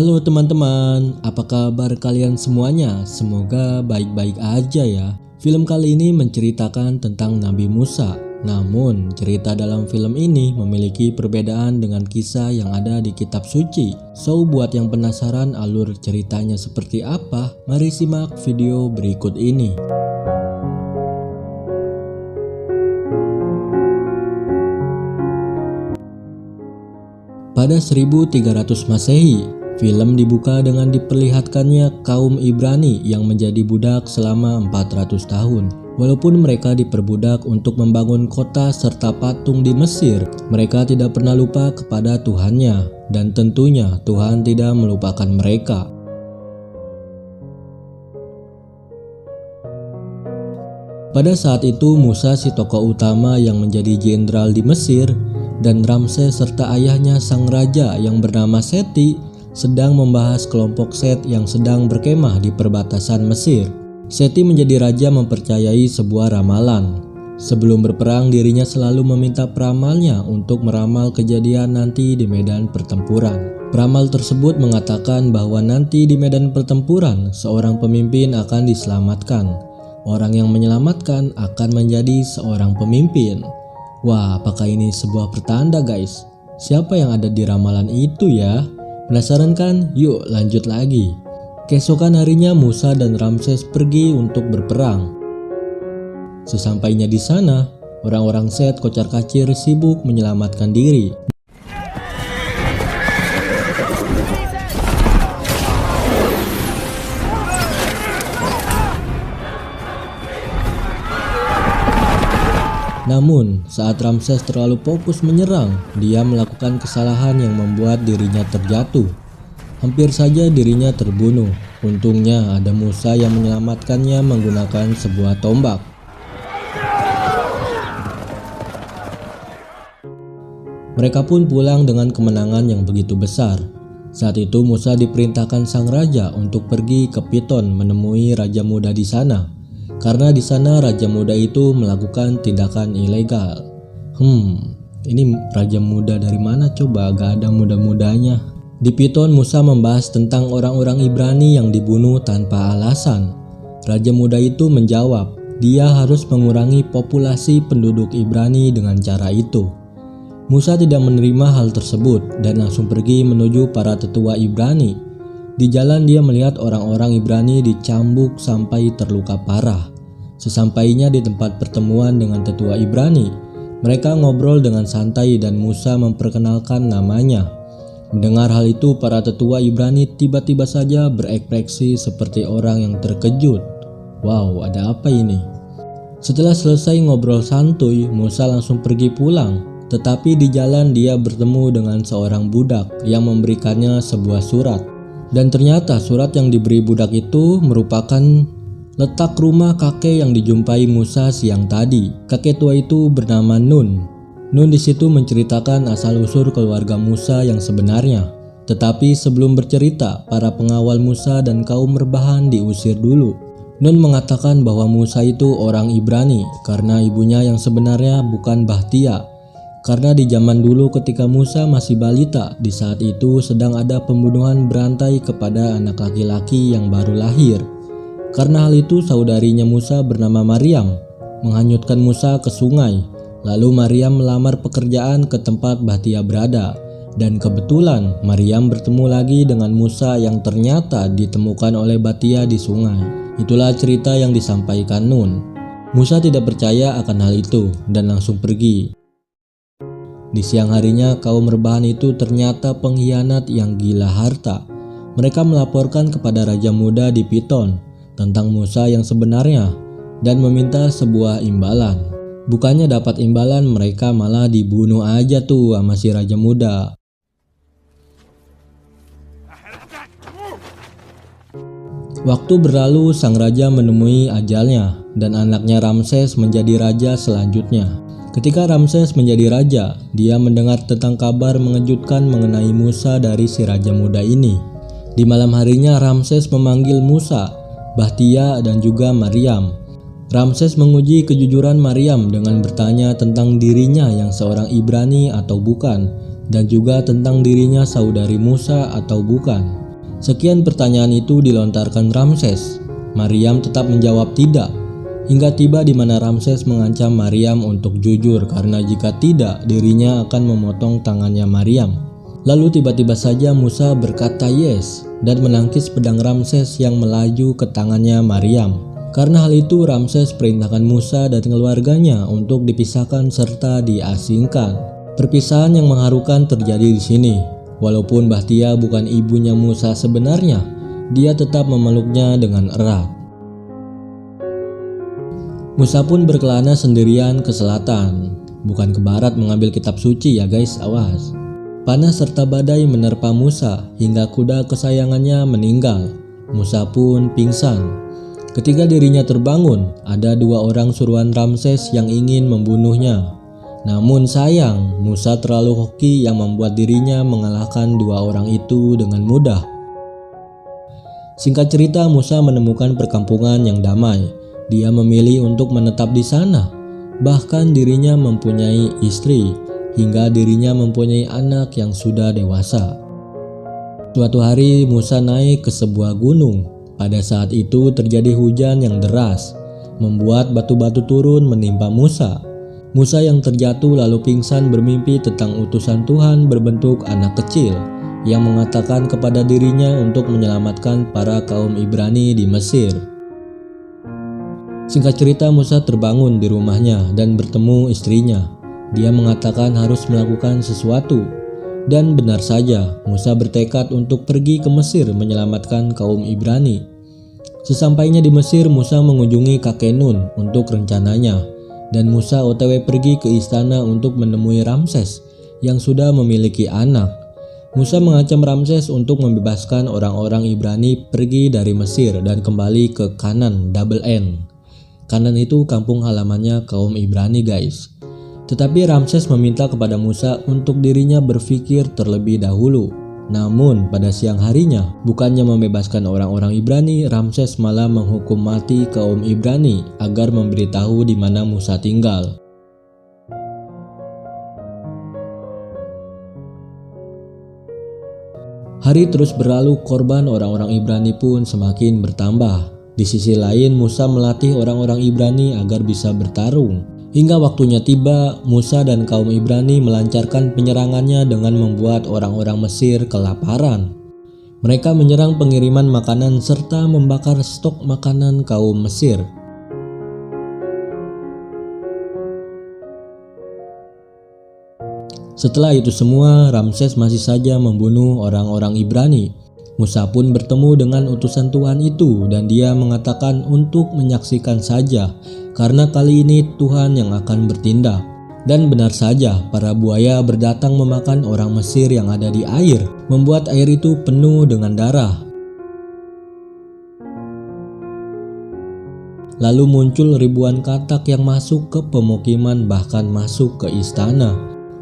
Halo teman-teman, apa kabar kalian semuanya? Semoga baik-baik aja ya. Film kali ini menceritakan tentang Nabi Musa. Namun, cerita dalam film ini memiliki perbedaan dengan kisah yang ada di kitab suci. So, buat yang penasaran alur ceritanya seperti apa, mari simak video berikut ini. Pada 1300 Masehi, film dibuka dengan diperlihatkannya kaum Ibrani yang menjadi budak selama 400 tahun. Walaupun mereka diperbudak untuk membangun kota serta patung di Mesir, mereka tidak pernah lupa kepada Tuhannya, dan tentunya Tuhan tidak melupakan mereka. Pada saat itu Musa si tokoh utama yang menjadi jenderal di Mesir, dan Ramses serta ayahnya sang raja yang bernama Seti sedang membahas kelompok Set yang sedang berkemah di perbatasan Mesir. Seti menjadi raja mempercayai sebuah ramalan. Sebelum berperang, dirinya selalu meminta peramalnya untuk meramal kejadian nanti di medan pertempuran. Peramal tersebut mengatakan bahwa nanti di medan pertempuran seorang pemimpin akan diselamatkan. Orang yang menyelamatkan akan menjadi seorang pemimpin. Wah, apakah ini sebuah pertanda guys? Siapa yang ada di ramalan itu ya? Penasaran kan? Yuk lanjut lagi. Keesokan harinya Musa dan Ramses pergi untuk berperang. Sesampainya di sana, orang-orang Set kocar-kacir sibuk menyelamatkan diri. Namun, saat Ramses terlalu fokus menyerang, dia melakukan kesalahan yang membuat dirinya terjatuh. Hampir saja dirinya terbunuh. Untungnya ada Musa yang menyelamatkannya menggunakan sebuah tombak. Mereka pun pulang dengan kemenangan yang begitu besar. Saat itu Musa diperintahkan sang raja untuk pergi ke Piton menemui raja muda di sana. Karena di sana raja muda itu melakukan tindakan ilegal. Ini raja muda dari mana coba? Gak ada muda-mudanya. Di Piton Musa membahas tentang orang-orang Ibrani yang dibunuh tanpa alasan. Raja muda itu menjawab, dia harus mengurangi populasi penduduk Ibrani dengan cara itu. Musa tidak menerima hal tersebut dan langsung pergi menuju para tetua Ibrani. Di jalan dia melihat orang-orang Ibrani dicambuk sampai terluka parah. Sesampainya di tempat pertemuan dengan tetua Ibrani, mereka ngobrol dengan santai dan Musa memperkenalkan namanya. Mendengar hal itu, para tetua Ibrani tiba-tiba saja berekspresi seperti orang yang terkejut. Wow, ada apa ini? Setelah selesai ngobrol santuy, Musa langsung pergi pulang. Tetapi di jalan dia bertemu dengan seorang budak yang memberikannya sebuah surat. Dan ternyata surat yang diberi budak itu merupakan letak rumah kakek yang dijumpai Musa siang tadi. Kakek tua itu bernama Nun. Nun di situ menceritakan asal-usul keluarga Musa yang sebenarnya. Tetapi sebelum bercerita, para pengawal Musa dan kaum rebahan diusir dulu. Nun mengatakan bahwa Musa itu orang Ibrani karena ibunya yang sebenarnya bukan Bahtia. Karena di zaman dulu ketika Musa masih balita, di saat itu sedang ada pembunuhan berantai kepada anak laki-laki yang baru lahir. Karena hal itu saudarinya Musa bernama Maryam menghanyutkan Musa ke sungai. Lalu Maryam melamar pekerjaan ke tempat Bahtia berada. Dan kebetulan Maryam bertemu lagi dengan Musa yang ternyata ditemukan oleh Bahtia di sungai. Itulah cerita yang disampaikan Nun. Musa tidak percaya akan hal itu dan langsung pergi. Di siang harinya kaum rebahan itu ternyata pengkhianat yang gila harta. Mereka melaporkan kepada raja muda di Piton tentang Musa yang sebenarnya dan meminta sebuah imbalan. Bukannya dapat imbalan, mereka malah dibunuh aja tuh sama si raja muda. Waktu berlalu, sang raja menemui ajalnya dan anaknya Ramses menjadi raja selanjutnya. Ketika Ramses menjadi raja, dia mendengar tentang kabar mengejutkan mengenai Musa dari si raja muda ini. Di malam harinya Ramses memanggil Musa, Bahtia dan juga Maryam. Ramses menguji kejujuran Maryam dengan bertanya tentang dirinya yang seorang Ibrani atau bukan, dan juga tentang dirinya saudari Musa atau bukan. Sekian pertanyaan itu dilontarkan Ramses. Maryam tetap menjawab tidak, hingga tiba di mana Ramses mengancam Maryam untuk jujur karena jika tidak dirinya akan memotong tangannya Maryam. Lalu tiba-tiba saja Musa berkata yes dan menangkis pedang Ramses yang melaju ke tangannya Maryam. Karena hal itu Ramses perintahkan Musa dan keluarganya untuk dipisahkan serta diasingkan. Perpisahan yang mengharukan terjadi di sini. Walaupun Bahtia bukan ibunya Musa sebenarnya, dia tetap memeluknya dengan erat. Musa pun berkelana sendirian ke selatan, bukan ke barat mengambil kitab suci ya guys, awas. Panas serta badai menerpa Musa hingga kuda kesayangannya meninggal. Musa pun pingsan. Ketika dirinya terbangun, ada 2 orang suruhan Ramses yang ingin membunuhnya. Namun sayang, Musa terlalu hoki yang membuat dirinya mengalahkan 2 orang itu dengan mudah. Singkat cerita, Musa menemukan perkampungan yang damai. Dia memilih untuk menetap di sana. Bahkan dirinya mempunyai istri, hingga dirinya mempunyai anak yang sudah dewasa. Suatu hari Musa naik ke sebuah gunung. Pada saat itu terjadi hujan yang deras, membuat batu-batu turun menimpa Musa. Musa yang terjatuh lalu pingsan bermimpi tentang utusan Tuhan berbentuk anak kecil yang mengatakan kepada dirinya untuk menyelamatkan para kaum Ibrani di Mesir. Singkat cerita, Musa terbangun di rumahnya dan bertemu istrinya. Dia mengatakan harus melakukan sesuatu. Dan benar saja, Musa bertekad untuk pergi ke Mesir menyelamatkan kaum Ibrani. Sesampainya di Mesir, Musa mengunjungi kakek Nun untuk rencananya. Dan Musa OTW pergi ke istana untuk menemui Ramses yang sudah memiliki anak. Musa mengancam Ramses untuk membebaskan orang-orang Ibrani pergi dari Mesir dan kembali ke Kanan, double N. Kanan itu kampung halamannya kaum Ibrani guys. Tetapi Ramses meminta kepada Musa untuk dirinya berpikir terlebih dahulu. Namun pada siang harinya, bukannya membebaskan orang-orang Ibrani, Ramses malah menghukum mati kaum Ibrani agar memberitahu di mana Musa tinggal. Hari terus berlalu, korban orang-orang Ibrani pun semakin bertambah. Di sisi lain, Musa melatih orang-orang Ibrani agar bisa bertarung. Hingga waktunya tiba, Musa dan kaum Ibrani melancarkan penyerangannya dengan membuat orang-orang Mesir kelaparan. Mereka menyerang pengiriman makanan serta membakar stok makanan kaum Mesir. Setelah itu semua, Ramses masih saja membunuh orang-orang Ibrani. Musa pun bertemu dengan utusan Tuhan itu dan dia mengatakan untuk menyaksikan saja karena kali ini Tuhan yang akan bertindak. Dan benar saja, para buaya berdatang memakan orang Mesir yang ada di air, membuat air itu penuh dengan darah. Lalu muncul ribuan katak yang masuk ke pemukiman bahkan masuk ke istana.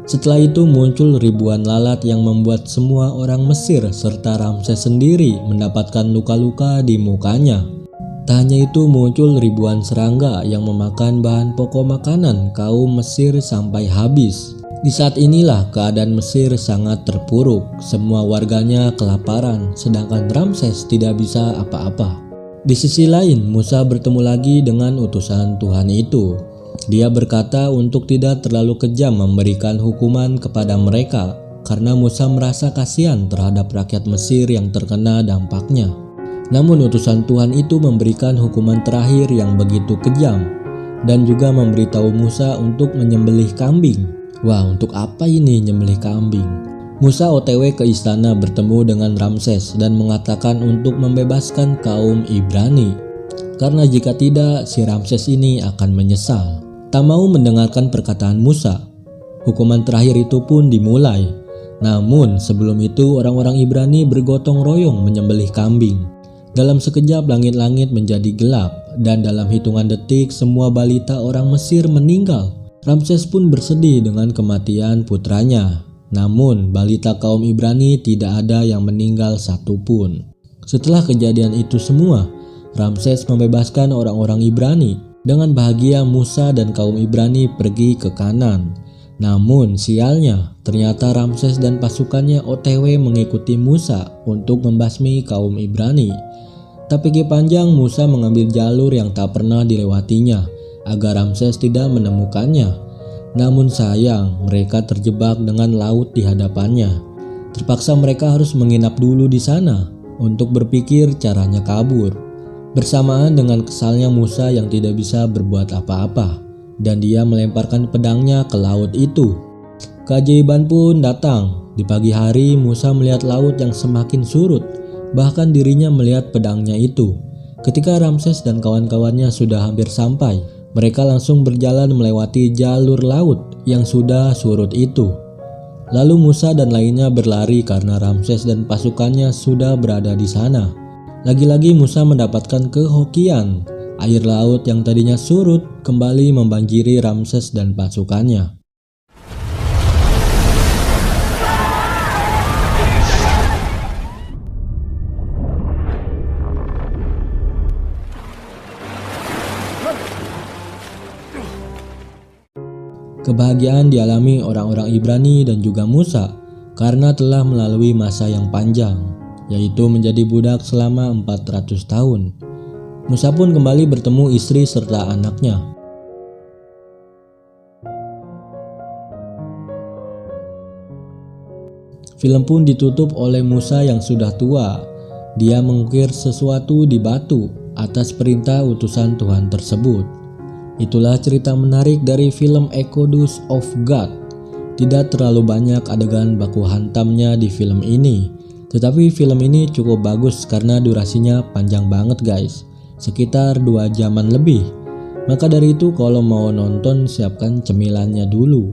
Setelah itu muncul ribuan lalat yang membuat semua orang Mesir serta Ramses sendiri mendapatkan luka-luka di mukanya. Tak hanya itu, muncul ribuan serangga yang memakan bahan pokok makanan kaum Mesir sampai habis. Di saat inilah keadaan Mesir sangat terpuruk, semua warganya kelaparan, sedangkan Ramses tidak bisa apa-apa. Di sisi lain, Musa bertemu lagi dengan utusan Tuhan itu. Dia berkata untuk tidak terlalu kejam memberikan hukuman kepada mereka karena Musa merasa kasihan terhadap rakyat Mesir yang terkena dampaknya. Namun utusan Tuhan itu memberikan hukuman terakhir yang begitu kejam dan juga memberitahu Musa untuk menyembelih kambing. Wah, untuk apa ini nyembelih kambing? Musa OTW ke istana bertemu dengan Ramses dan mengatakan untuk membebaskan kaum Ibrani. Karena jika tidak, si Ramses ini akan menyesal. Tak mau mendengarkan perkataan Musa. Hukuman terakhir itu pun dimulai. Namun sebelum itu orang-orang Ibrani bergotong royong menyembelih kambing. Dalam sekejap langit-langit menjadi gelap dan dalam hitungan detik semua balita orang Mesir meninggal. Ramses pun bersedih dengan kematian putranya. Namun balita kaum Ibrani tidak ada yang meninggal satupun. Setelah kejadian itu semua, Ramses membebaskan orang-orang Ibrani. Dengan bahagia Musa dan kaum Ibrani pergi ke Kanan. Namun sialnya, ternyata Ramses dan pasukannya OTW mengikuti Musa untuk membasmi kaum Ibrani. Tak pikir panjang, Musa mengambil jalur yang tak pernah dilewatinya agar Ramses tidak menemukannya. Namun sayang, mereka terjebak dengan laut di hadapannya. Terpaksa mereka harus menginap dulu di sana untuk berpikir caranya kabur. Bersamaan dengan kesalnya Musa yang tidak bisa berbuat apa-apa, dan dia melemparkan pedangnya ke laut itu. Keajaiban pun datang. Di pagi hari Musa melihat laut yang semakin surut, bahkan dirinya melihat pedangnya itu. Ketika Ramses dan kawan-kawannya sudah hampir sampai, mereka langsung berjalan melewati jalur laut yang sudah surut itu. Lalu Musa dan lainnya berlari karena Ramses dan pasukannya sudah berada di sana. Lagi-lagi Musa mendapatkan kehokian. Air laut yang tadinya surut kembali membanjiri Ramses dan pasukannya. Kebahagiaan dialami orang-orang Ibrani dan juga Musa karena telah melalui masa yang panjang, yaitu menjadi budak selama 400 tahun. Musa pun kembali bertemu istri serta anaknya. Film pun ditutup oleh Musa yang sudah tua. Dia mengukir sesuatu di batu atas perintah utusan Tuhan tersebut. Itulah cerita menarik dari film Exodus of God. Tidak terlalu banyak adegan baku hantamnya di film ini, tetapi film ini cukup bagus karena durasinya panjang banget guys, sekitar 2 jaman lebih. Maka dari itu kalau mau nonton siapkan cemilannya dulu.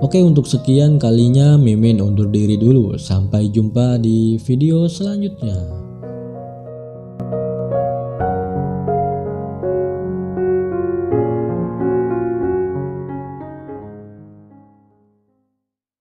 Oke, untuk sekian kalinya Mimin undur diri dulu. Sampai jumpa di video selanjutnya.